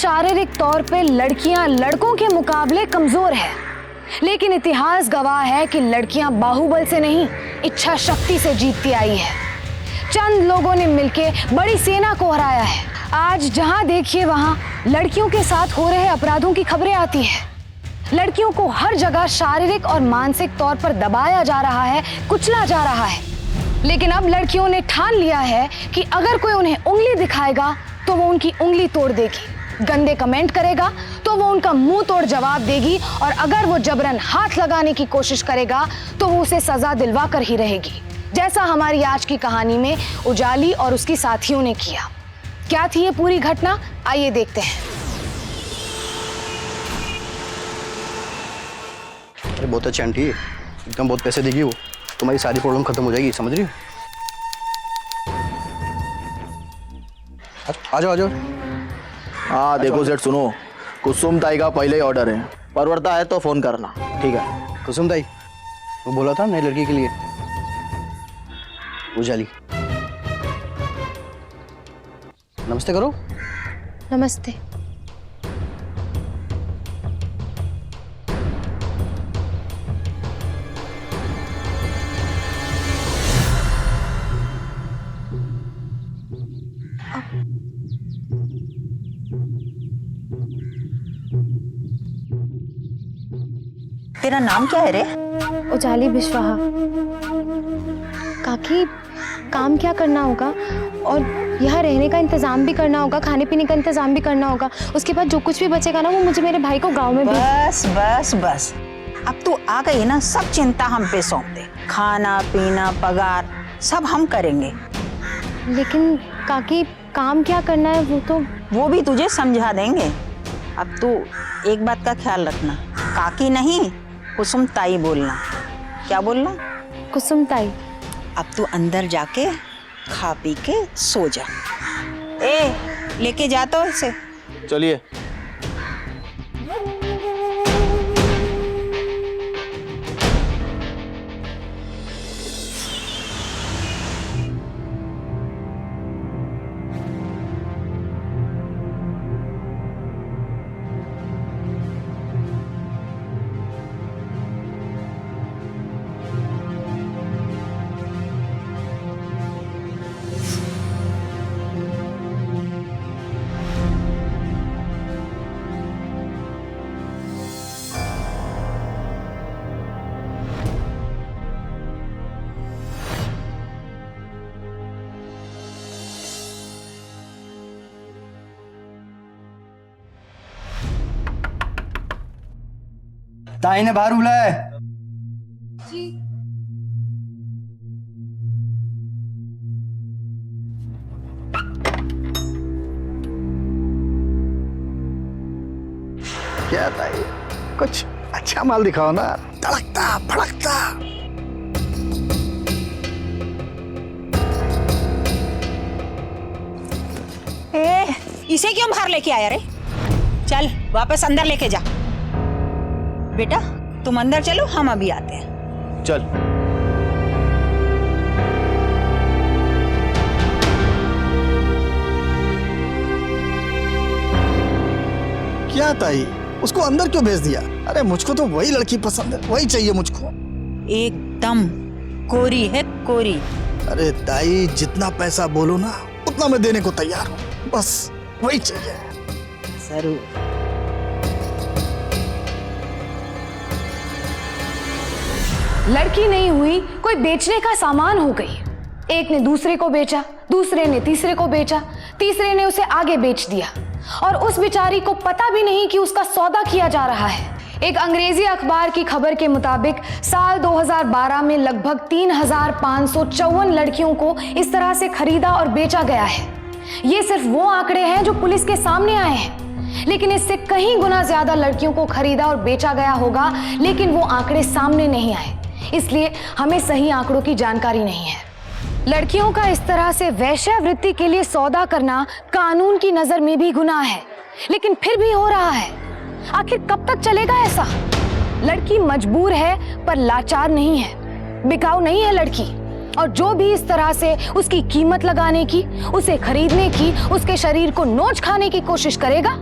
शारीरिक तौर पे लड़कियां लड़कों के मुकाबले कमजोर है, लेकिन इतिहास गवाह है कि लड़कियां बाहुबल से नहीं, इच्छा शक्ति से जीतती आई है। चंद लोगों ने मिलके बड़ी सेना को हराया है। आज जहां देखिए वहां लड़कियों के साथ हो रहे अपराधों की खबरें आती है। लड़कियों को हर जगह शारीरिक और मानसिक तौर पर दबाया जा रहा है, कुचला जा रहा है। लेकिन अब लड़कियों ने ठान लिया है कि अगर कोई उन्हें उंगली दिखाएगा तो वो उनकी उंगली तोड़ देगी, गंदे कमेंट करेगा तो वो उनका मुंह तोड़ जवाब देगी, और अगर वो जबरन हाथ लगाने की कोशिश करेगा तो वो उसे सजा दिलवा कर ही रहेगी, जैसा हमारी आज की कहानी में उजाली और उसकी साथियों ने किया। क्या थी ये पूरी घटना, आइए देखते हैं। अरे बहुत अच्छी आंटी, एकदम बहुत पैसे देगी वो, तुम्हारी सारी प्रॉब्लम खत्म हो जाएगी, समझ रही हो? आ जाओ आ जाओ। हाँ देखो सेठ सुनो, कुसुम ताई का पहले ही ऑर्डर है, परवरता है तो फोन करना। ठीक है कुसुम ताई, वो बोला था नई लड़की के लिए उजाली। नमस्ते करो। नमस्ते। तेरा नाम क्या है रे? उजाली बिश्वाहा। काकी, काम क्या करना होगा और यहाँ रहने का इंतजाम भी करना होगा, खाने पीने का इंतजाम भी करना होगा। उसके बाद जो कुछ भी बचेगा ना वो मुझे मेरे भाई को गांव में बस बस बस, अब तू आ गई ना, सब चिंता हम पे सौंप दे। खाना पीना पगार सब हम करेंगे। लेकिन काकी, काम क्या करना है वो भी तुझे समझा देंगे। अब तू एक बात का ख्याल रखना, काकी नहीं कुसुम ताई बोलना। क्या बोलना? कुसुम ताई। अब तू अंदर जाके खा पी के सो जा। ए लेके जा तो इसे। चलिए। ताई ने बाहर बुलाया है। क्या ताई, कुछ अच्छा माल दिखाओ ना, तड़कता फड़कता। इसे क्यों बाहर लेके आया रे? चल वापस अंदर लेके जा। बेटा तुम अंदर चलो, हम अभी आते हैं। चल। क्या ताई, उसको अंदर क्यों भेज दिया? अरे मुझको तो वही लड़की पसंद है, वही चाहिए मुझको। एकदम कोरी है कोरी। अरे ताई, जितना पैसा बोलो ना उतना मैं देने को तैयार हूँ, बस वही चाहिए। जरूर। लड़की नहीं हुई, कोई बेचने का सामान हो गई। एक ने दूसरे को बेचा, दूसरे ने तीसरे को बेचा, तीसरे ने उसे आगे बेच दिया, और उस बेचारी को पता भी नहीं कि उसका सौदा किया जा रहा है। एक अंग्रेजी अखबार की खबर के मुताबिक साल 2012 में लगभग 3554 लड़कियों को इस तरह से खरीदा और बेचा गया है। ये सिर्फ वो आंकड़े हैं जो पुलिस के सामने आए हैं, लेकिन इससे कहीं गुना ज्यादा लड़कियों को खरीदा और बेचा गया होगा, लेकिन वो आंकड़े सामने नहीं आए, इसलिए हमें सही आंकड़ों की जानकारी नहीं है। लड़कियों का इस तरह से वेश्यावृत्ति के लिए सौदा करना कानून की नजर में भी गुनाह है, लेकिन फिर भी हो रहा है। आखिर कब तक चलेगा ऐसा? लड़की मजबूर है पर लाचार नहीं है, बिकाऊ नहीं है लड़की, और जो भी इस तरह से उसकी कीमत लगाने की, उसे खरीदने की, उसके शरीर को नोच खाने की कोशिश करेगा,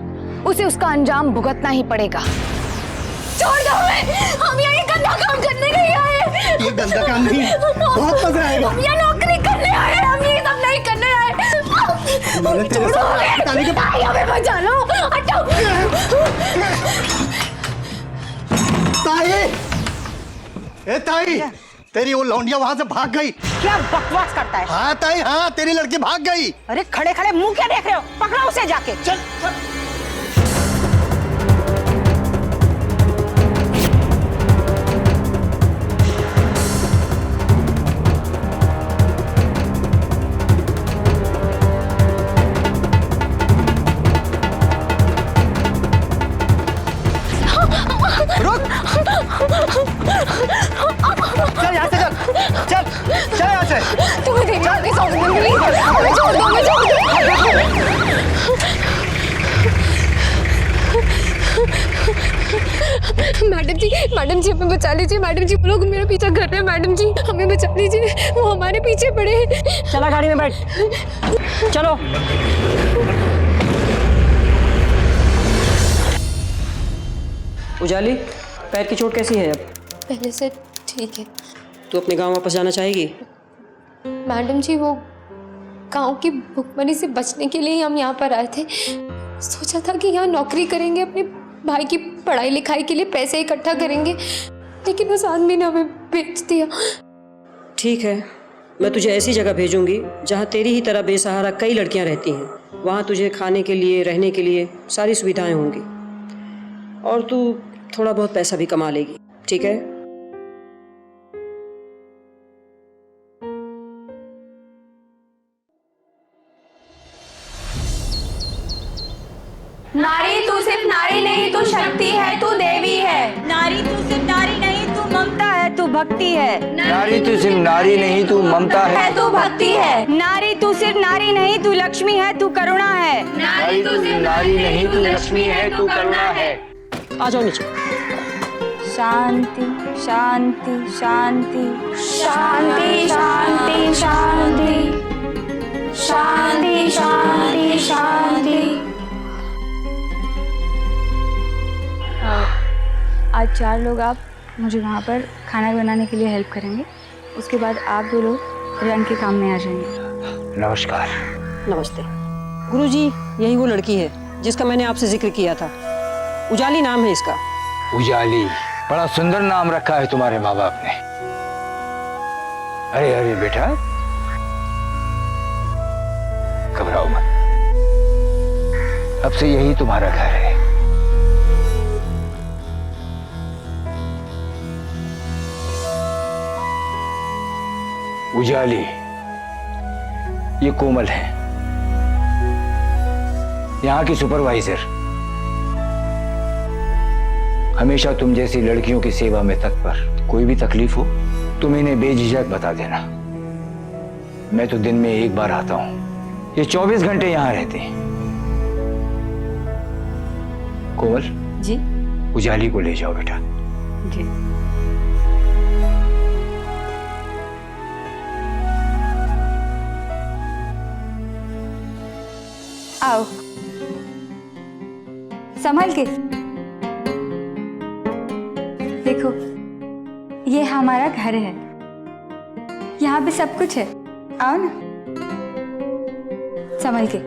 उसे उसका अंजाम भुगतना ही पड़ेगा। छोड़ दो हमें, हम यहाँ गंदा काम करने नहीं आए। ये गंदा काम नहीं, बहुत मजा आएगा। हम यहाँ नौकरी करने आए, हम ये सब नहीं करने आए। मैंने तेरे साथ निकाली के ताई, हमें बचा लो, हटो। ताई, ए ताई, तेरी वो लौंडिया वहां से भाग गई। क्या बकवास करता है? हाँ ताई, हाँ, तेरी लड़की भाग गई। अरे खड़े खड़े मुंह क्या देख रहे हो? पकड़ो उसे जाके। चल चल। चल यहाँ से, चल चल चल यहाँ से। तुम्हें देखना आगे सौंप दूंगी। हमें छोड़ दो, हमें छोड़ दो। मैडम जी हमें बचा लीजिए। मैडम जी, वो लोग मेरा पीछा कर रहे हैं। मैडम जी हमें बचा लीजिए, वो हमारे पीछे पड़े हैं। चला गाड़ी में बैठ, चलो। उजाली, पैर की चोट कैसी है अब? पहले से ठीक है। तू अपने गांव वापस जाना चाहेगी? मैडम जी, वो गांव की भुखमरी से बचने के लिए ही हम यहाँ पर आए थे। सोचा था कि यहाँ नौकरी करेंगे, अपने भाई की पढ़ाई लिखाई के लिए पैसे इकट्ठा करेंगे, लेकिन उस आदमी ने हमें बेच दिया। ठीक है, मैं तुझे ऐसी जगह भेजूंगी जहाँ तेरी ही तरह बेसहारा कई लड़कियाँ रहती हैं। वहाँ तुझे खाने के लिए, रहने के लिए सारी सुविधाएं होंगी और तू थोड़ा बहुत पैसा भी कमा लेगी। ठीक है? नारी तू सिर्फ नारी नहीं, तू शक्ति है, तू देवी है। नारी तू सिर्फ नारी नहीं, तू ममता है, तू भक्ति है। नारी तू सिर्फ नारी नहीं, तू ममता है, तू भक्ति है। नारी तू सिर्फ नारी नहीं, तू लक्ष्मी है, तू करुणा है। नारी तू सिर्फ नारी नहीं, तू लक्ष्मी है, तू करुणा है। आ जाओ नीचे। शांति शांति शांति शांति शांति शांति शांति शांति शांति। आज 4 लोग आप मुझे वहाँ पर खाना बनाने के लिए हेल्प करेंगे। उसके बाद आप 2 लोग रंग के काम में आ जाएंगे। नमस्कार। नमस्ते। गुरुजी, यही वो लड़की है जिसका मैंने आपसे जिक्र किया था। उजाली नाम है इसका। उजाली, बड़ा सुंदर नाम रखा है तुम्हारे माँ बाप ने। अरे अरे बेटा, घबराओ मत, अब से यही तुम्हारा घर है। उजाली, ये कोमल है, यहाँ की सुपरवाइजर। हमेशा तुम जैसी लड़कियों की सेवा में तत्पर। कोई भी तकलीफ हो तुम इन्हें बेझिझक बता देना। मैं तो दिन में 1 बार आता हूँ, ये 24 घंटे यहाँ रहते हैं। कोमल जी? उजाली को ले जाओ बेटा। जी। आओ, संभल के। देखो, ये हमारा घर है, यहाँ पे सब कुछ है। आओ ना, संभल के।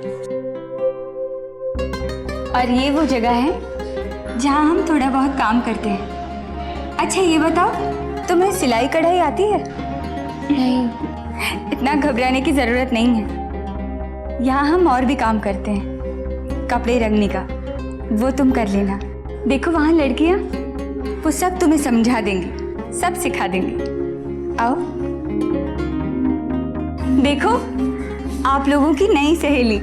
और ये वो जगह है जहाँ हम थोड़ा बहुत काम करते हैं। अच्छा ये बताओ, तुम्हें सिलाई कढ़ाई आती है? नहीं। इतना घबराने की जरूरत नहीं है। यहाँ हम और भी काम करते हैं, कपड़े रंगने का, वो तुम कर लेना। देखो वहाँ लड़कियाँ, वो सब तुम्हें समझा देंगी, सब सिखा देंगी। आओ, देखो आप लोगों की नई सहेली।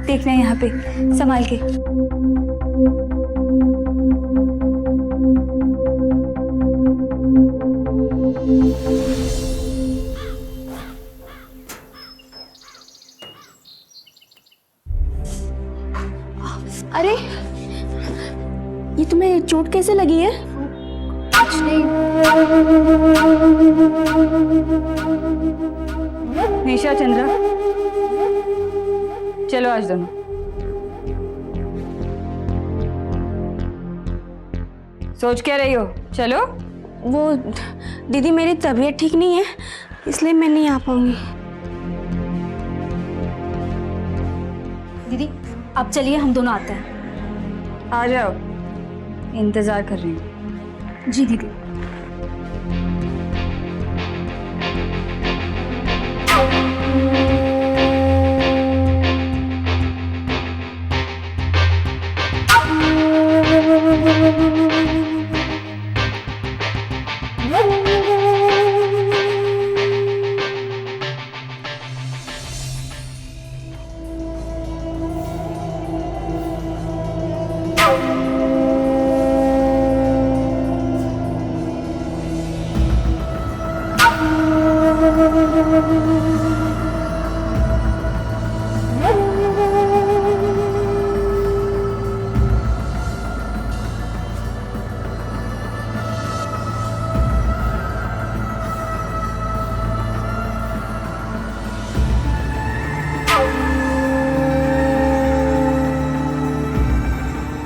देखना यहाँ पे, संभाल के। अरे, ये तुम्हें चोट कैसे लगी है? कुछ नहीं। निशा, चंद्रा, चलो आज दोनों। सोच क्या रही हो? चलो। वो दीदी मेरी तबीयत ठीक नहीं है, इसलिए मैं नहीं आ पाऊंगी। दीदी आप चलिए, हम दोनों आते हैं। आ जाओ, इंतजार कर रही हूँ। जी दीदी।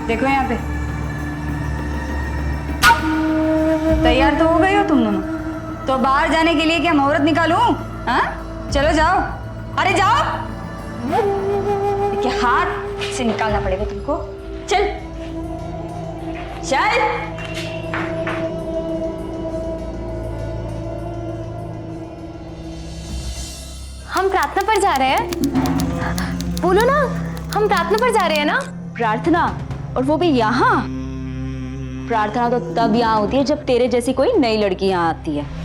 देखो यहाँ पे, तैयार तो हो गई हो तुम दोनों? तो बाहर जाने के लिए क्या मुहूर्त निकालूं? हाँ, चलो जाओ। अरे जाओ, क्या हाथ से निकालना पड़ेगा तुमको। चल चल। हम प्रार्थना पर जा रहे हैं। बोलो ना, हम प्रार्थना पर जा रहे हैं ना? प्रार्थना? और वो भी यहाँ? प्रार्थना तो तब यहाँ होती है जब तेरे जैसी कोई नई लड़की यहाँ आती है।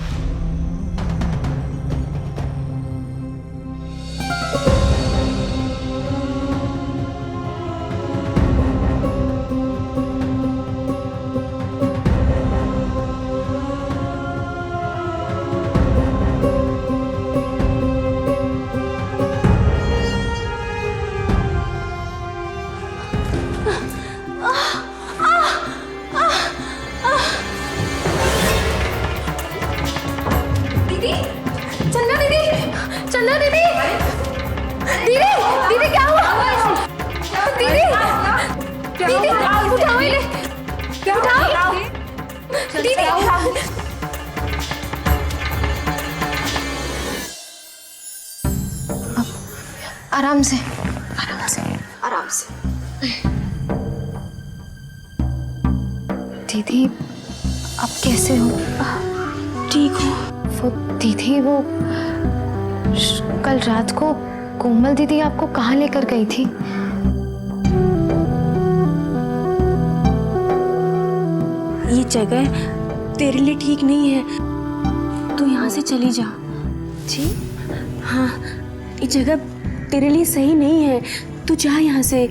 चंदा दीदी, दीदी दीदी क्या हुआ? दीदी दीदी उठाओ इन्हें, उठाओ दीदी। आराम से, आराम से, आराम से। दीदी आप कैसे हो? ठीक हूँ। वो दीदी, वो कल रात को कोमल दीदी आपको कहाँ लेकर गई थी? ये जगह तेरे लिए ठीक नहीं है, तू यहाँ से चली जा। जी? हाँ, ये जगह तेरे लिए सही नहीं है, तू जा यहाँ से।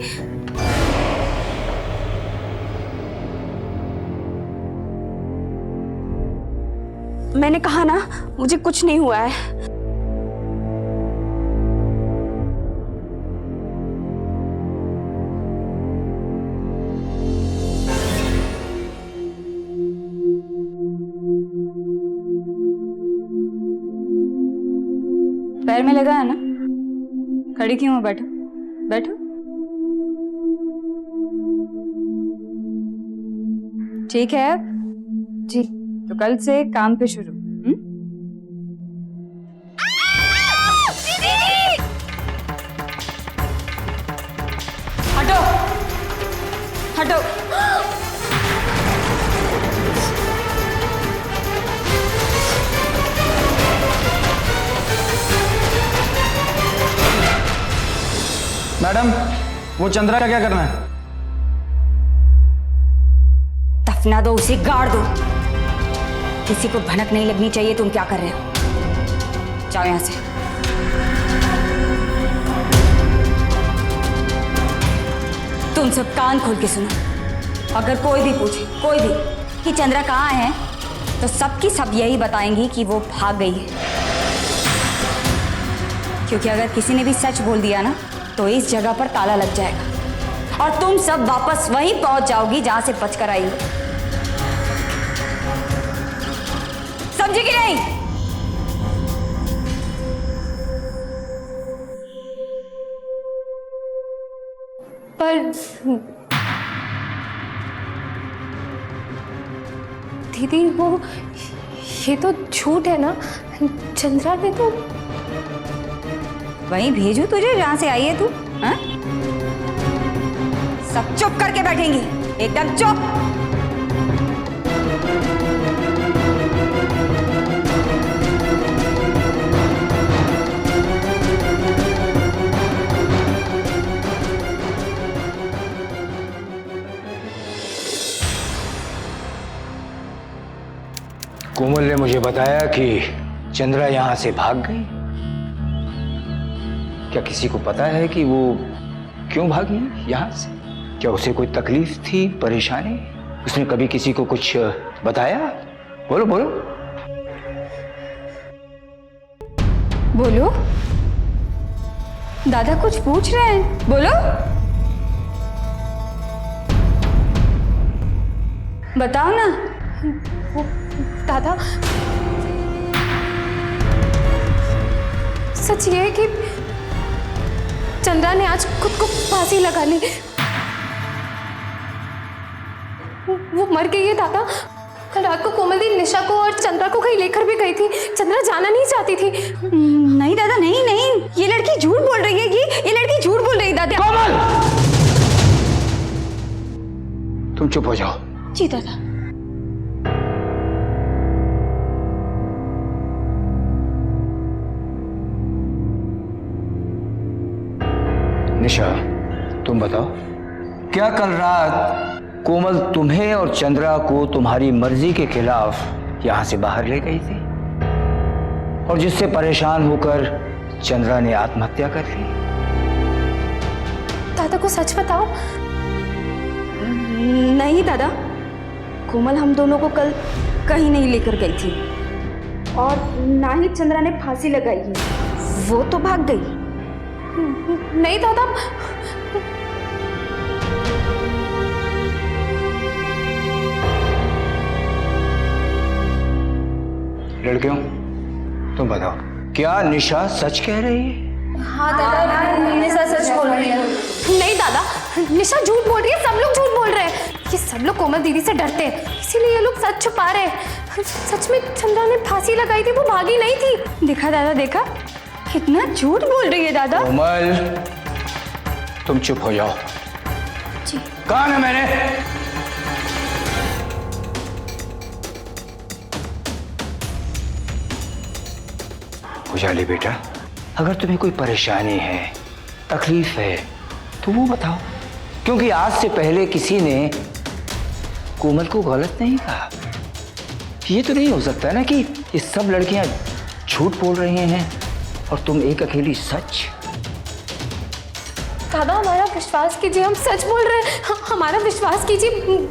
मैंने कहा ना, मुझे कुछ नहीं हुआ है। पैर में लगा है ना? खड़ी क्यों हो? बैठो बैठो। ठीक है जी। तो कल से काम पे शुरू। हटो हटो। मैडम, वो चंद्रा का क्या करना है? दफना दो उसे, गाड़ दो। किसी को भनक नहीं लगनी चाहिए तुम क्या कर रहे हो। जाओ यहां से। तुम सब कान खोल के सुनो। अगर कोई भी पूछे, कोई भी, कि चंद्रा कहाँ है, तो सबकी सब यही बताएंगी कि वो भाग गई है। क्योंकि अगर किसी ने भी सच बोल दिया ना, तो इस जगह पर ताला लग जाएगा और तुम सब वापस वहीं पहुंच जाओगी जहां से बचकर आई हो। समझी कि नहीं? पर दीदी वो ये तो झूठ है ना। चंद्रा ने तो वहीं भेजू तुझे जहाँ से आई है तू? हाँ? सब चुप करके बैठेंगी, एकदम चुप। कोमल ने मुझे बताया कि चंद्रा यहां से भाग गई। क्या किसी को पता है कि वो क्यों भागी यहां से? क्या उसे कोई तकलीफ थी, परेशानी? उसने कभी किसी को कुछ बताया? बोलो बोलो। बोलो, दादा कुछ पूछ रहे हैं, बोलो। बताओ ना। दादा सच ये है कि चंद्रा ने आज खुद को फांसी लगा ली। वो मर गई है दादा। कल रात को कोमल दी निशा को और चंद्रा को कहीं लेकर भी गई थी। चंद्रा जाना नहीं चाहती थी। नहीं दादा, नहीं नहीं, ये लड़की झूठ बोल रही है। ये लड़की झूठ बोल रही है दादा। कोमल, तुम चुप हो जाओ। जी दादा। निशा, तुम बताओ, क्या कल रात कोमल तुम्हें और चंद्रा को तुम्हारी मर्जी के खिलाफ यहां से बाहर ले गई थी और जिससे परेशान होकर चंद्रा ने आत्महत्या कर ली? दादा को सच बताओ। नहीं दादा, कोमल हम दोनों को कल कहीं नहीं लेकर गई थी और ना ही चंद्रा ने फांसी लगाई है। वो तो भाग गई। नहीं दादा। लड़कियों, तुम बताओ, क्या निशा सच कह रही है? हाँ दादा, निशा सच बोल रही है। नहीं दादा, निशा झूठ बोल रही है। सब लोग झूठ बोल रहे हैं। ये सब लोग कोमल दीदी से डरते हैं, इसीलिए ये लोग सच छुपा रहे हैं। सच में चंद्रा ने फांसी लगाई थी, वो भागी नहीं थी। देखा दादा, देखा कितना झूठ बोल रही है दादा। कोमल, तुम चुप हो जाओ। जी। कहा ना मैंने? उजाली बेटा, अगर तुम्हें कोई परेशानी है, तकलीफ है, तो वो बताओ, क्योंकि आज से पहले किसी ने कोमल को गलत नहीं कहा। ये तो नहीं हो सकता ना कि ये सब लड़कियां झूठ बोल रही हैं और तुम एक अकेली सच। दादा हमारा विश्वास कीजिए, हम सच बोल रहे हैं। हमारा विश्वास कीजिए,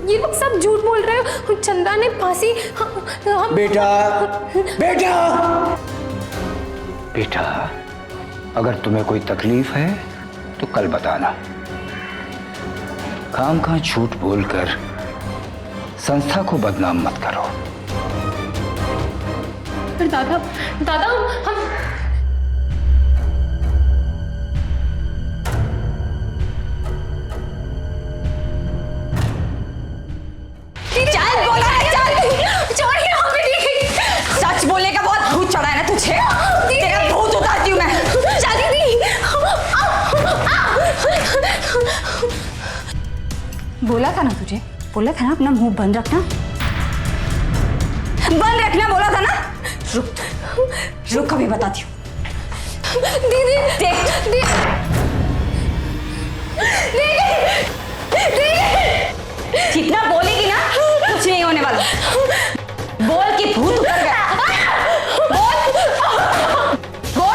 ये लोग सब झूठ बोल रहे हैं। चंद्रा ने फांसी बेटा, बेटा, बेटा, अगर तुम्हें कोई तकलीफ है तो कल बताना। काम का झूठ बोलकर संस्था को बदनाम मत करो। दादा, दादा हम चल बोला है, चल। छोड़िए हमें। सच बोलने का बहुत भूत चढ़ा है ना तुझे। तेरा भूत उतारती हूँ मैं। चल दीदी। बोला था ना तुझे, बोला था ना अपना मुंह बंद रखना, बंद रखना बोला था ना। रुक रुक, अभी बताती हूँ। दीदी देख, जितना बोलेगी ना कुछ नहीं होने वाला। बोल कि भूत उतर गया। बोल, बोल।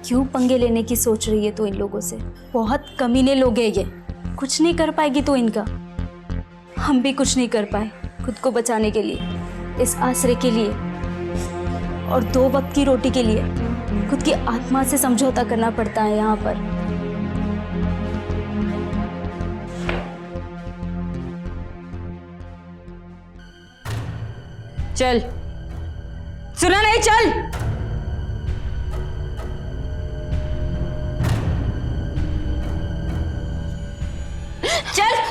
क्यों पंगे लेने की सोच रही है तो इन लोगों से? बहुत कमीने लोग हैं ये। कुछ नहीं कर पाएगी तो इनका। हम भी कुछ नहीं कर पाए खुद को बचाने के लिए, इस आश्रय के लिए और 2 वक्त की रोटी के लिए खुद की आत्मा से समझौता करना पड़ता है यहाँ पर। चल, सुना नहीं? चल।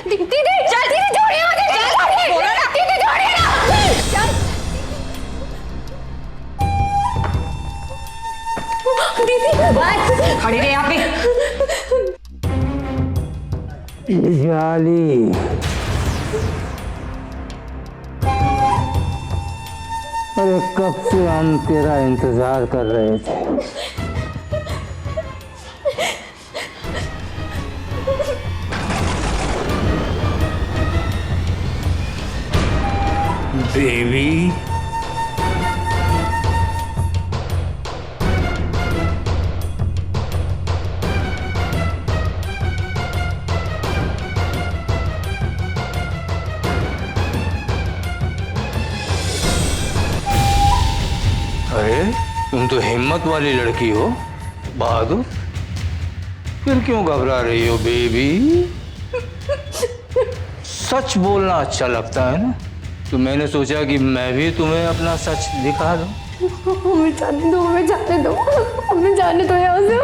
दीदी चल दीदी छोड़िए मुझे, दीदी छोड़िए ना। दीदी बस खड़ी रहे यहाँ पे। जाली अरे कब से हम तेरा इंतजार कर रहे थे। बेबी अरे तुम तो हिम्मत वाली लड़की हो, बहादुर। फिर क्यों घबरा रही हो बेबी? सच बोलना अच्छा लगता है ना, तो मैंने सोचा कि मैं भी तुम्हें अपना सच दिखा दूं। हमें जाने दो, हमें जाने दो, हमें जाने दो यहाँ से।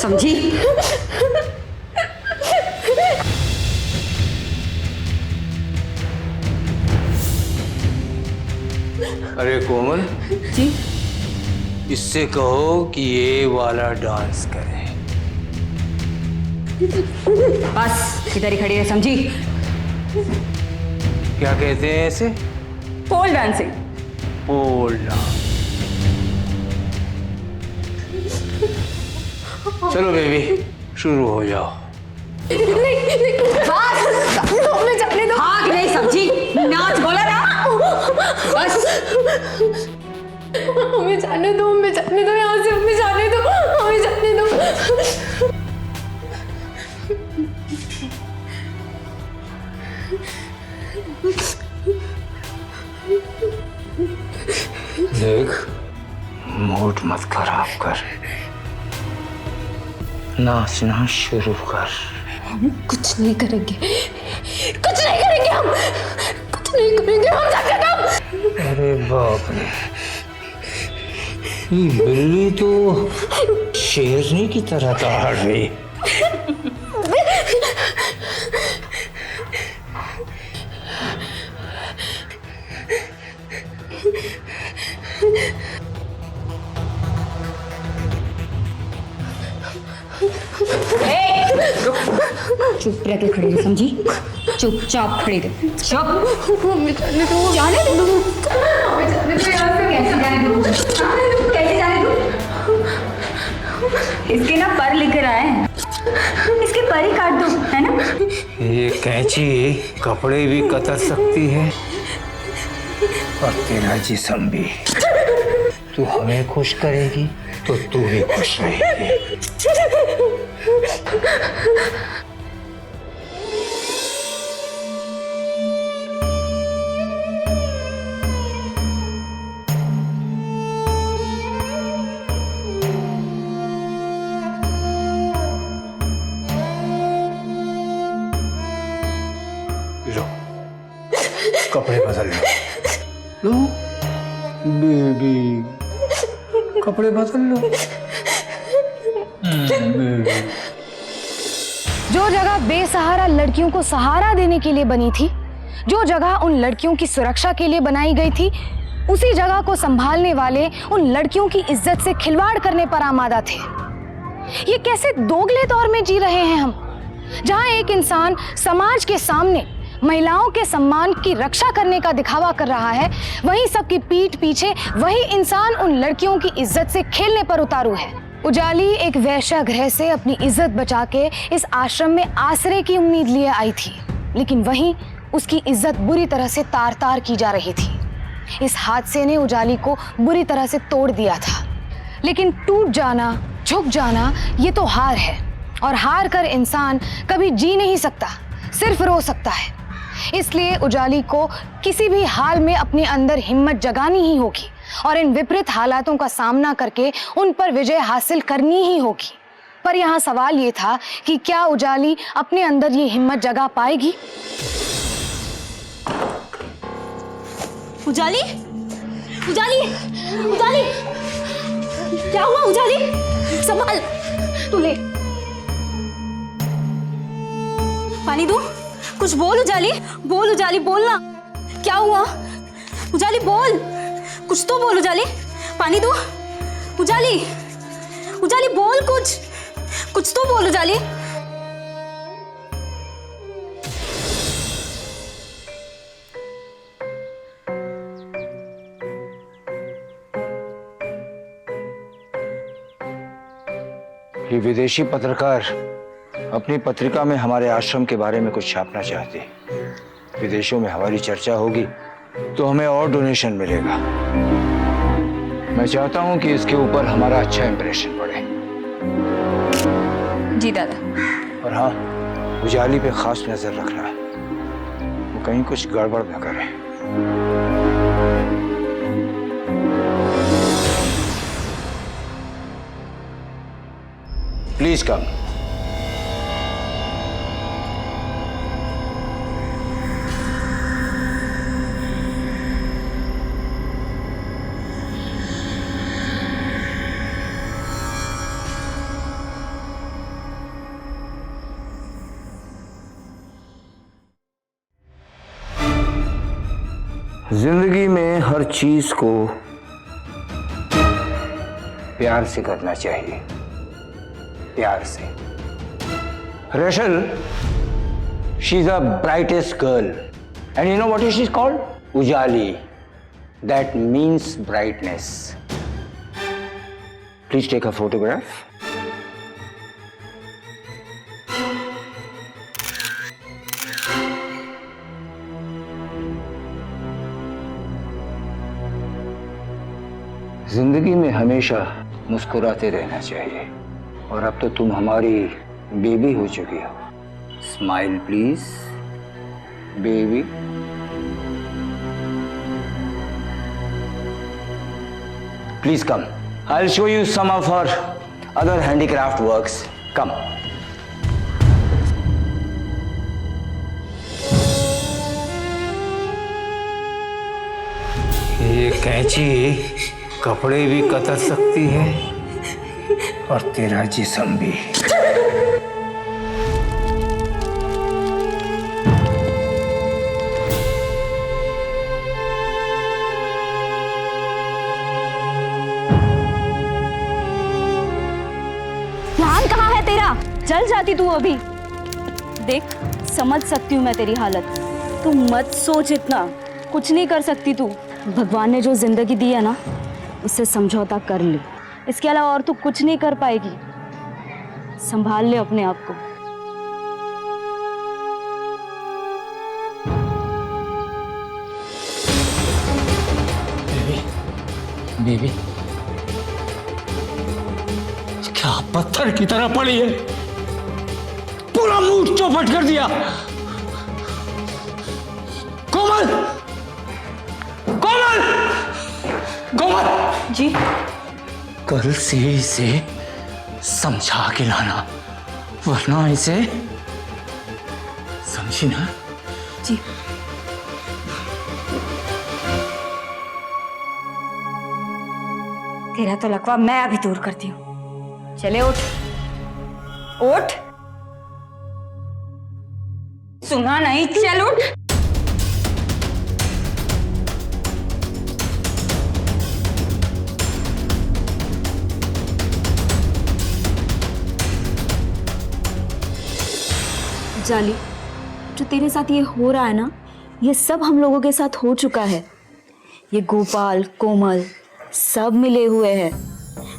समझी? अरे कोमल जी इससे कहो कि ये वाला डांस करे। बस इधर ही खड़ी है, समझी? क्या कहते हैं इसे? Pole dancing. Pole dance. चलो बेबी शुरू हो जाओ। हमें जाने दो। हाँ कि नहीं समझी? नाच बोला ना। बस हमें जाने दो, हमें जाने दो यहाँ से, हमें जाने दो, हमें जाने दो। देख मूड मत खराब कर, नाचना शुरू कर। हम कुछ नहीं करेंगे, कुछ नहीं करेंगे, हम कुछ नहीं करेंगे, हम जाके दम। अरे बाप रे, ये बिल्ली तो शेरनी की तरह दहाड़ रही। चुप रह के खड़ी रहे, समझी? चुपचाप खड़ी रहे। चुप। हमें जाने दो, जाने दो, हमें जाने दो यहाँ से। कैसे जाने दूँ? कैसे जाने दूँ? इसके ना पर लेकर आए हैं, इसके पर ही काट दो, है ना? ये कैंची कपड़े भी कतर सकती है और तेरा जिस्म भी। तू हमें खुश करेगी तो तू भी खुश रहेगी। लो कपड़े बदल लो। लो बेबी कपड़े बदल लो। जो जगह बेसहारा लड़कियों को सहारा देने के लिए बनी थी, जो जगह उन लड़कियों की सुरक्षा के लिए बनाई गई थी, उसी जगह को संभालने वाले उन लड़कियों की इज्जत से खिलवाड़ करने पर आमादा थे। ये कैसे दोगले दौर में जी रहे हैं हम, जहां एक इंसान समाज के सामने महिलाओं के सम्मान की रक्षा करने का दिखावा कर रहा है, वहीं सबकी पीठ पीछे वही इंसान उन लड़कियों की इज्जत से खेलने पर उतारू है। उजाली एक वैश्यागृह से अपनी इज्जत बचा के इस आश्रम में आश्रय की उम्मीद लिए आई थी, लेकिन वहीं उसकी इज्जत बुरी तरह से तार तार की जा रही थी। इस हादसे ने उजाली को बुरी तरह से तोड़ दिया था, लेकिन टूट जाना, झुक जाना ये तो हार है, और हार कर इंसान कभी जी नहीं सकता, सिर्फ रो सकता है। इसलिए उजाली को किसी भी हाल में अपने अंदर हिम्मत जगानी ही होगी और इन विपरीत हालातों का सामना करके उन पर विजय हासिल करनी ही होगी। पर यहाँ सवाल ये था कि क्या उजाली अपने अंदर ये हिम्मत जगा पाएगी? उजाली, उजाली, उजाली, क्या हुआ उजाली? संभाल, तू ले। पानी दूं? कुछ बोल उजाली, बोल उजाली, बोलना। क्या हुआ उजाली? बोल, कुछ तो बोल उजाली। पानी दूं? उजाली, उजाली बोल, कुछ तो बोल उजाली। ये विदेशी पत्रकार अपनी पत्रिका में हमारे आश्रम के बारे में कुछ छापना चाहते हैं। विदेशों में हमारी चर्चा होगी तो हमें और डोनेशन मिलेगा। मैं चाहता हूं कि इसके ऊपर हमारा अच्छा इंप्रेशन पड़े। जी दादा। और हाँ, उजाली पे खास नजर रखना, वो कहीं कुछ गड़बड़ न करे। Please come. जिंदगी में हर चीज को प्यार से करना चाहिए, प्यार से। Rachel, she's the brightest girl, and you know what she's called? Ujali. That means brightness. Please take a photograph. जिंदगी में हमेशा मुस्कुराते रहना चाहिए, और अब तो तुम हमारी बेबी हो चुकी हो। Smile please baby. Please come, I will show you some of her other handicraft works. Come. ये कैंची कपड़े भी कतर सकती है और तेरा जिस्म भी। ध्यान कहाँ है तेरा? जल जाती तू अभी। देख, समझ सकती हूँ मैं तेरी हालत। तू मत सोच इतना, कुछ नहीं कर सकती तू। भगवान ने जो जिंदगी दी है ना, उससे समझौता कर ले। इसके अलावा और तू कुछ नहीं कर पाएगी। संभाल ले अपने आप को। बेबी, क्या पत्थर की तरह पड़ी है, पूरा मुंह चौपट कर दिया। कोमल, कोमल, कोमल जी, कल से इसे समझा के लाना, वरना इसे, समझी ना? जी। तेरा तो लकवा मैं अभी दूर करती हूँ। चले उठ, उठ। सुना नहीं? चल उठ। जाली, जो तेरे साथ ये हो रहा है ना, ये सब हम लोगों के साथ हो चुका है। ये गोपाल, कोमल सब मिले हुए हैं,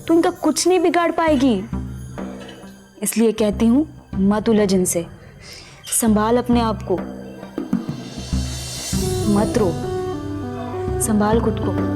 तो इनका कुछ नहीं बिगाड़ पाएगी। इसलिए कहती हूँ, मत उलझ इनसे। संभाल अपने आप को, मत रो, संभाल खुद को।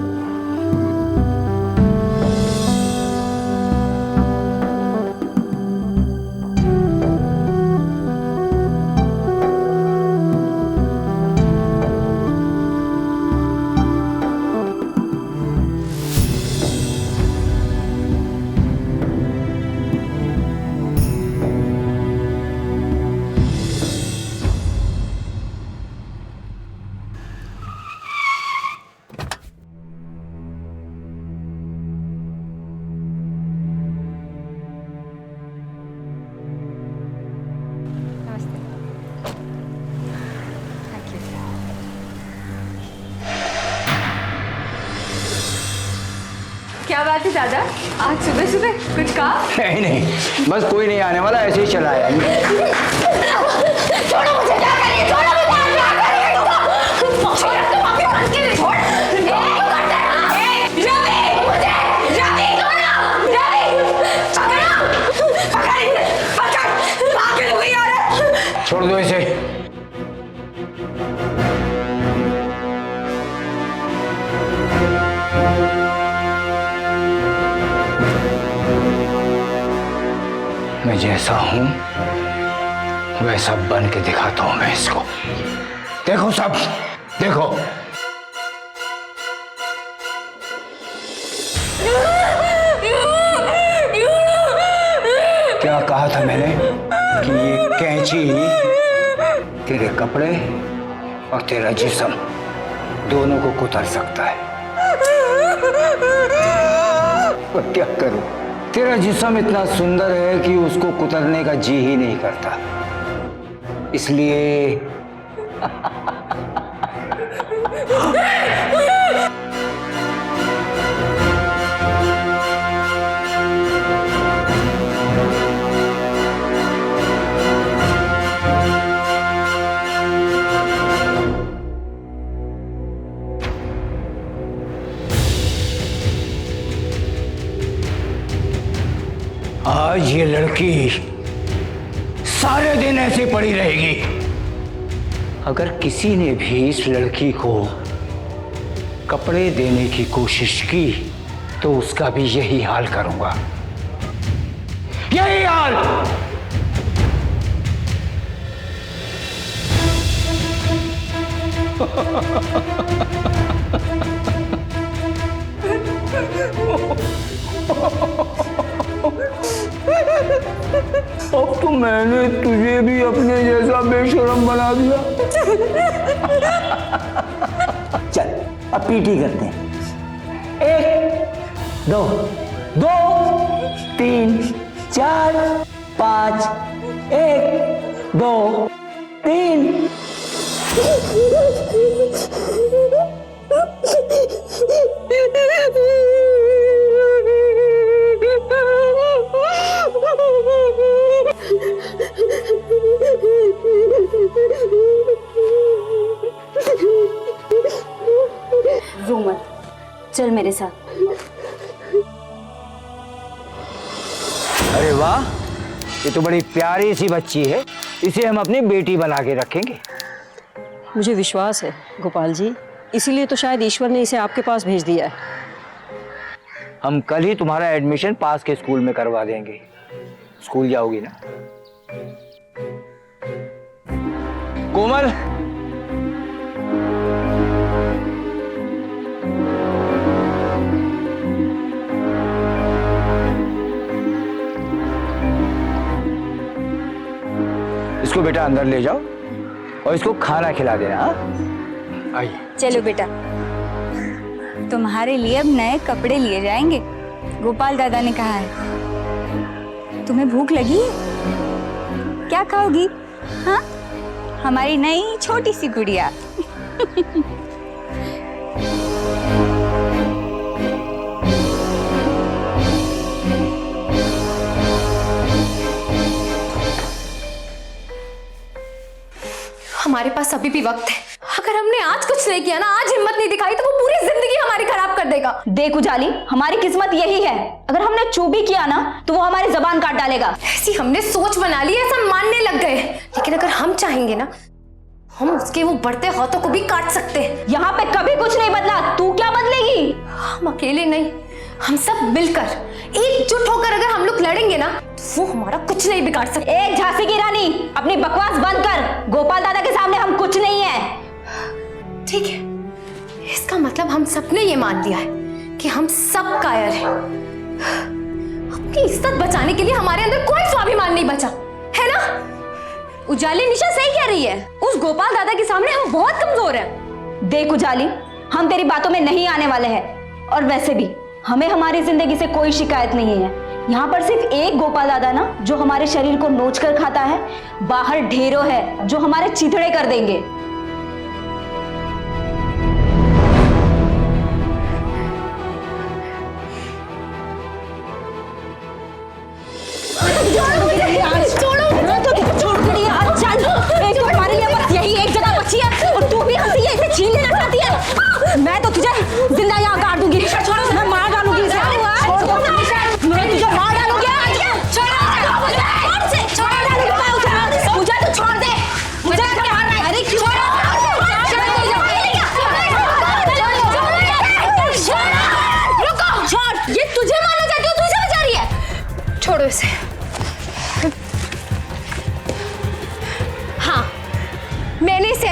क्या बात है दादा, आज सुबह सुबह कुछ कहा? नहीं नहीं, बस कोई नहीं आने वाला, ऐसे ही चला आया। छोड़ो मुझे, क्या करिए, छोड़ो मुझे, क्या करिए तुम? छोड़, तुम अपने मन के लिए छोड़। छोड़ दो इसे। मैं जैसा हूं वैसा बन के दिखाता हूं मैं इसको। देखो सब, देखो। क्या कहा था मैंने कि ये कैंची तेरे कपड़े और तेरा जिस्म दोनों को कुतर सकता है। पर क्या करूं, तेरा जिस्म इतना सुंदर है कि उसको कुतरने का जी ही नहीं करता, इसलिए आज ये लड़की सारे दिन ऐसे पड़ी रहेगी। अगर किसी ने भी इस लड़की को कपड़े देने की कोशिश की तो उसका भी यही हाल करूंगा, यही हाल। अब तो मैंने तुझे भी अपने जैसा बेशरम बना दिया। चल अब पीटी करते हैं। 1 2 2 3 4 5 1 2 3। रो मत, चल मेरे साथ। अरे वाह, ये तो बड़ी प्यारी सी बच्ची है, इसे हम अपनी बेटी बना के रखेंगे। मुझे विश्वास है गोपाल जी, इसीलिए तो शायद ईश्वर ने इसे आपके पास भेज दिया है। हम कल ही तुम्हारा एडमिशन पास के स्कूल में करवा देंगे। स्कूल जाओगी ना कोमल? इसको बेटा अंदर ले जाओ और इसको खाना खिला देना। हाँ आइए। चलो बेटा, तुम्हारे लिए अब नए कपड़े लिए जाएंगे, गोपाल दादा ने कहा है। तुम्हें भूख लगी है? क्या खाओगी? हाँ, हमारी नई छोटी सी गुड़िया। हमारे पास अभी भी वक्त है। अगर हमने आज कुछ नहीं किया ना, आज हिम्मत नहीं दिखाई, तो वो पूरी जिंदगी हमारी खराब कर देगा। देख उजाली, हमारी किस्मत यही है, अगर हमने चू भी किया ना तो वो हमारी जबान काट डालेगा। ऐसी हमने सोच बना ली, ऐसा मानने लग गए। लेकिन अगर हम चाहेंगे ना, हम उसके वो बढ़ते हाथों को भी काट सकते हैं। यहाँ पे कभी कुछ नहीं बदला, तू क्या बदलेगी? हम अकेले नहीं, हम सब मिलकर एकजुट होकर अगर हम लोग लड़ेंगे ना, तो वो हमारा कुछ नहीं बिगाड़ सकते। ए झांसी की रानी, अपनी बकवास बंद कर। गोपाल दादा के सामने हम कुछ नहीं है। ठीक है, इसका मतलब हम सबने ये मान लिया है कि हम सब कायर हैं। अपनी इज्जत बचाने के लिए हमारे अंदर कोई स्वाभिमान नहीं बचा है ना? उजाली, निशा सही कह रही है, उस गोपाल दादा के सामने हम बहुत कमजोर हैं। देख उजाली, हम तेरी बातों में नहीं आने वाले हैं, और वैसे भी हमें हमारी जिंदगी से कोई शिकायत नहीं है। यहाँ पर सिर्फ एक गोपाल दादा ना, जो हमारे शरीर को नोच कर खाता है, बाहर ढेरों है जो हमारे चिथड़े कर देंगे।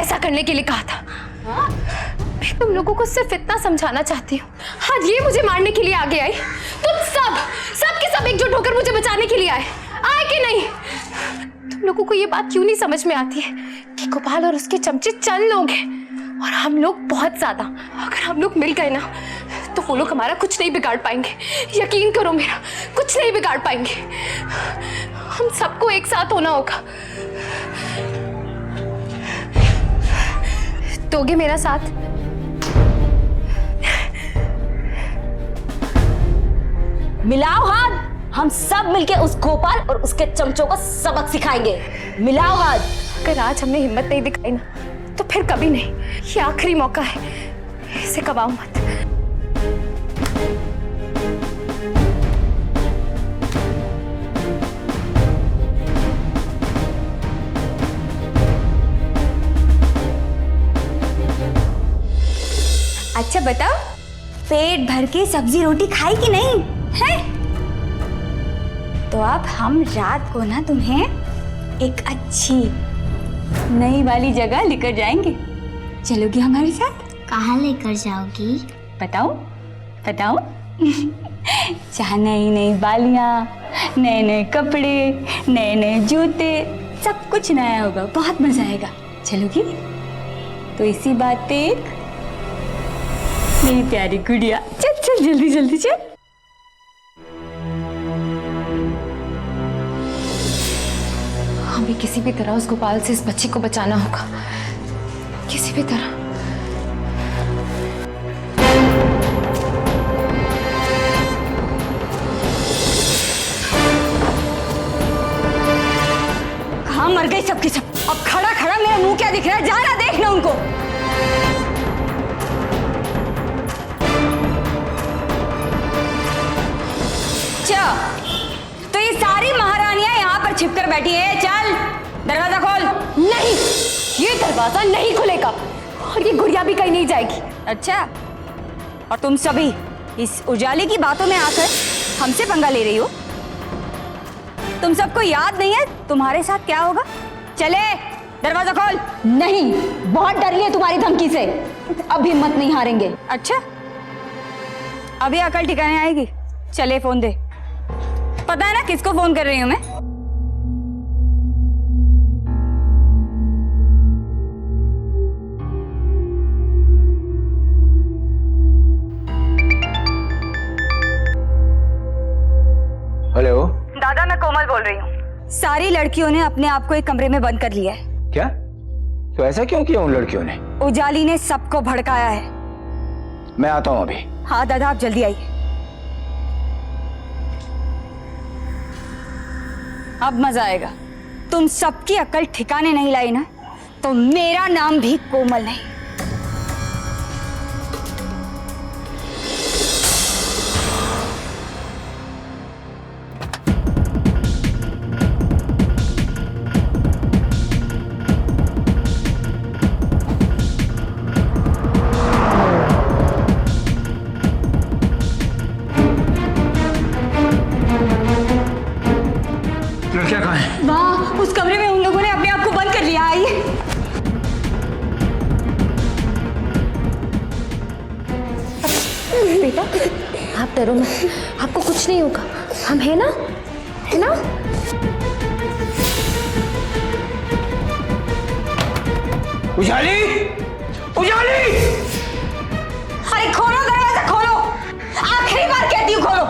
ऐसा करने के लिए कहा था। मैं तुम लोगों को सिर्फ इतना समझाना चाहती हूँ, आज ये मुझे मारने के लिए आगे आई, तुम सब के सब एकजुट होकर मुझे बचाने के लिए आए कि नहीं? तुम लोगों को ये बात क्यों नहीं समझ में आती है कि गोपाल और उसके चमचे चंद लोग हैं और हम लोग बहुत ज्यादा। अगर हम लोग मिल गए ना तो वो लोग हमारा कुछ नहीं बिगाड़ पाएंगे, यकीन करो मेरा, कुछ नहीं बिगाड़ पाएंगे। हम सबको एक साथ होना होगा। दोगे मेरा साथ? मिलाओ हाथ, हम सब मिलके उस गोपाल और उसके चमचों को सबक सिखाएंगे। मिलाओ हाथ। अगर आज हमने हिम्मत नहीं दिखाई ना तो फिर कभी नहीं। ये आखिरी मौका है, इसे गवाओ मत। अच्छा बताओ, पेट भर के सब्जी रोटी खाई कि नहीं है? तो अब हम रात को ना तुम्हें एक अच्छी नई वाली जगह लेकर जाएंगे। चलोगी हमारे साथ? कहाँ लेकर जाओगी? बताओ बताओ। जहाँ नई नई बालियाँ, नए नए कपड़े, नए नए जूते, सब कुछ नया होगा, बहुत मजा आएगा। चलोगी? तो इसी बात पे मेरी प्यारी गुड़िया, चल चल जल्दी जल्दी चल। हमें किसी भी तरह उस गोपाल से इस बच्ची को बचाना होगा, किसी भी तरह। कहाँ मर गई सबकी सब? अब खड़ा खड़ा मेरा मुंह क्या दिख रहा है? जा रहा देखना उनको। तो ये सारी महारानियां यहाँ पर छिपकर बैठी है। चल दरवाजा खोल। नहीं, ये दरवाजा नहीं खुलेगा और ये गुड़िया भी कहीं नहीं जाएगी। अच्छा, और तुम सभी इस उजाले की बातों में आकर हमसे पंगा ले रही हो? तुम सबको याद नहीं है तुम्हारे साथ क्या होगा? चले दरवाजा खोल। नहीं, बहुत डर रही है तुम्हारी धमकी से। अब हिम्मत नहीं हारेंगे। अच्छा, अभी अकल ठिकाने आएगी। चले फोन दे। पता है ना किसको फोन कर रही हूँ मैं? हेलो दादा, मैं कोमल बोल रही हूँ। सारी लड़कियों ने अपने आप को एक कमरे में बंद कर लिया है। क्या? तो ऐसा क्यों किया उन लड़कियों ने? उजाली ने सबको भड़काया है। मैं आता हूँ अभी। हाँ दादा, आप जल्दी आइए। अब मजा आएगा। तुम सबकी अकल ठिकाने नहीं लाई ना तो मेरा नाम भी कोमल नहीं। लड़कियां कहाँ हैं? वाह, उस कमरे में उन लोगों ने अपने आप को बंद कर लिया। आइए। बेटा आप डरो मत, आपको कुछ नहीं होगा, हम है ना, है ना? उजाली, उजाली! अरे खोलो दरवाजा, खोलो। आखिरी बार कहती हूँ खोलो।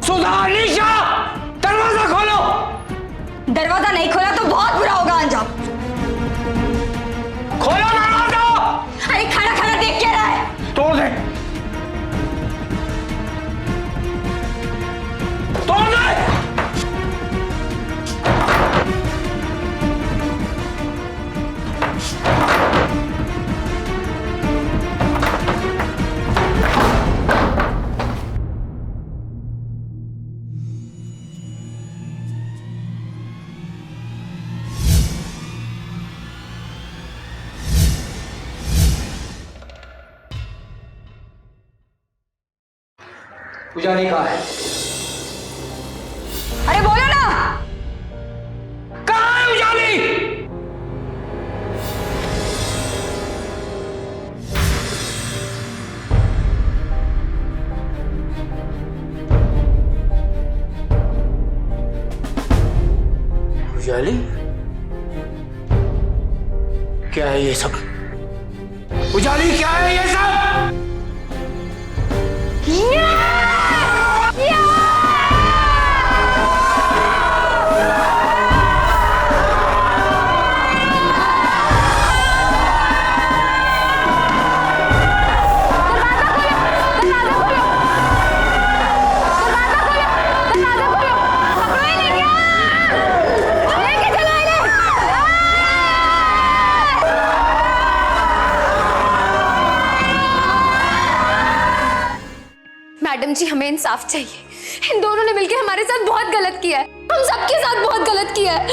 सुधा, निशा, दरवाजा खोलो। दरवाजा नहीं खोला तो बहुत बुरा होगा अंजाम। खोलो दरवाजा। अरे खड़ा खड़ा देख क्या रहा है? तोड़ दे, तोड़ दे। उजाली कहाँ है? अरे बोलो ना। कहाँ है उजाली? क्या है ये सब? उजाली, क्या है ये सब? मैडम जी, हमें इंसाफ चाहिए। इन दोनों ने मिलकर हमारे साथ बहुत गलत किया है। हम सबके साथ बहुत गलत किया है।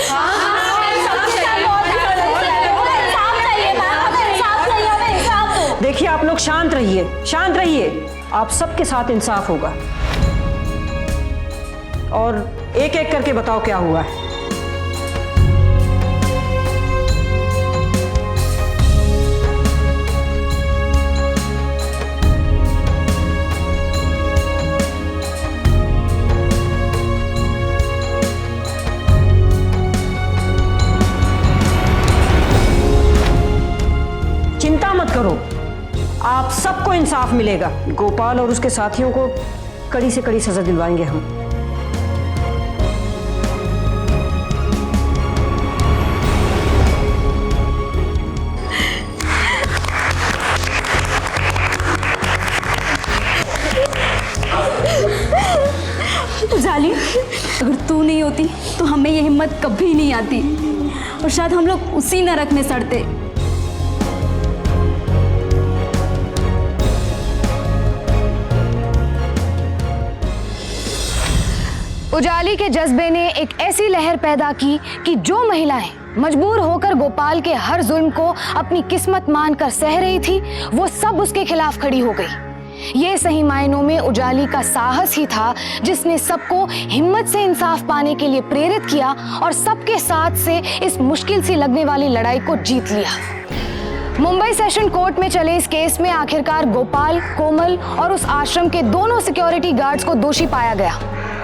देखिए, आप लोग शांत रहिए, शांत रहिए। आप सबके साथ इंसाफ होगा। और एक एक करके बताओ क्या हुआ है। चिंता मत करो, आप सबको इंसाफ मिलेगा। गोपाल और उसके साथियों को कड़ी से कड़ी सजा दिलवाएंगे हम। उजाली, अगर तू नहीं होती तो हमें ये हिम्मत कभी नहीं आती, और शायद हम लोग उसी नरक में सड़ते। उजाली के जज्बे ने एक ऐसी लहर पैदा की कि जो महिलाएं मजबूर होकर गोपाल के हर जुल्म को अपनी किस्मत मानकर सह रही थी, वो सब उसके खिलाफ खड़ी हो गई। ये सही मायनों में उजाली का साहस ही था जिसने सबको हिम्मत से इंसाफ पाने के लिए प्रेरित किया और सबके साथ से इस मुश्किल सी लगने वाली लड़ाई को जीत लिया। मुंबई सेशन कोर्ट में चले इस केस में आखिरकार गोपाल, कोमल और उस आश्रम के दोनों सिक्योरिटी गार्ड्स को दोषी पाया गया।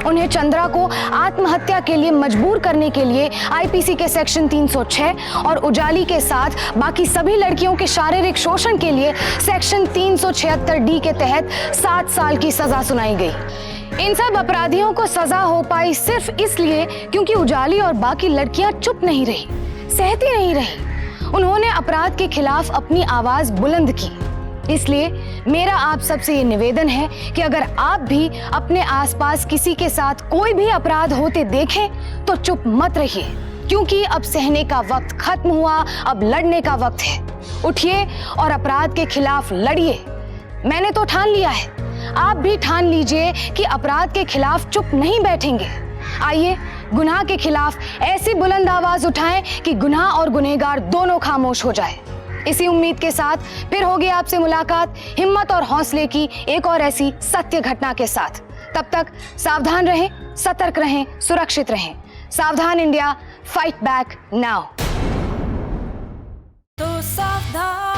उन्हें चंद्रा को आत्महत्या के लिए मजबूर करने के लिए आईपीसी के सेक्शन 306 और उजाली के साथ बाकी सभी लड़कियों के शारीरिक शोषण के लिए सेक्शन 376D के तहत 7 साल की सजा सुनाई गई। इन सब अपराधियों को सजा हो पाई सिर्फ इसलिए क्योंकि उजाली और बाकी लड़कियां चुप नहीं रही, सहती नहीं रही। उन्होंने अपराध के खिलाफ अपनी आवाज बुलंद की। इसलिए मेरा आप सबसे ये निवेदन है कि अगर आप भी अपने आसपास किसी के साथ कोई भी अपराध होते देखें तो चुप मत रहिए, क्योंकि अब सहने का वक्त खत्म हुआ, अब लड़ने का वक्त है। उठिए और अपराध के खिलाफ लड़िए। मैंने तो ठान लिया है, आप भी ठान लीजिए कि अपराध के खिलाफ चुप नहीं बैठेंगे। आइए गुनाह के खिलाफ ऐसी बुलंद आवाज उठाएं कि गुनाह और गुनहगार दोनों खामोश हो जाए। इसी उम्मीद के साथ फिर होगी आपसे मुलाकात हिम्मत और हौसले की एक और ऐसी सत्य घटना के साथ। तब तक सावधान रहें, सतर्क रहें, सुरक्षित रहें। सावधान इंडिया, फाइट बैक नाउ। तो सावधान।